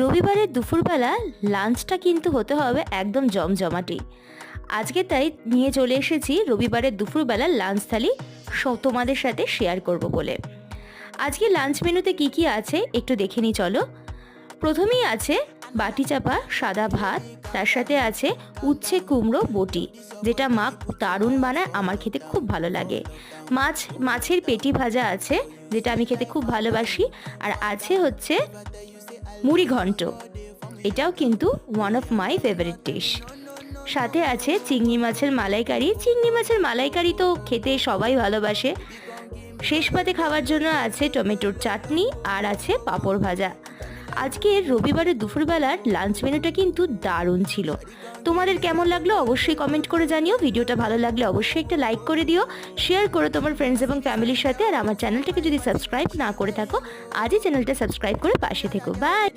রবিবারের দুপুরবেলা লাঞ্চটা কিন্তু হতে হবে একদম জমজমাটি। আজকে তাই নিয়ে চলে এসেছি রবিবারের দুপুরবেলা লাঞ্চ থালি তোমাদের সাথে শেয়ার করব বলে। আজকে লাঞ্চ মেনুতে কি কি আছে একটু দেখে নিই চলো। প্রথমেই আছে বাটি চাপা সাদা ভাত, তার সাথে আছে উচ্ছে কুমড়ো বটি, যেটা মা দারুণ বানায়, আমার খেতে খুব ভালো লাগে। মাছের পেটি ভাজা আছে, যেটা আমি খেতে খুব ভালোবাসি। আর আছে হচ্ছে মুড়ি ঘন্ট, এটাও কিন্তু one of my favourite dish. সাথে আছে চিংড়ি মাছের মালাইকারি। চিংড়ি মাছের মালাইকারি তো খেতে সবাই ভালোবাসে। শেষ পাতে খাওয়ার জন্য আছে টমেটোর চাটনি আর আছে পাঁপড় ভাজা। আজকের রবিবারের দুপুরবেলার লাঞ্চ মেনুটা কিন্তু দারুণ ছিল। তোমাদের কেমন লাগলো অবশ্যই কমেন্ট করে জানিও। ভিডিওটা ভালো লাগলে অবশ্যই একটা লাইক করে দিও, শেয়ার করো তোমার ফ্রেন্ডস এবং ফ্যামিলির সাথে। আর আমার চ্যানেলটাকে যদি সাবস্ক্রাইব না করে থাকো, আজই চ্যানেলটা সাবস্ক্রাইব করে পাশে থেকো। বাই।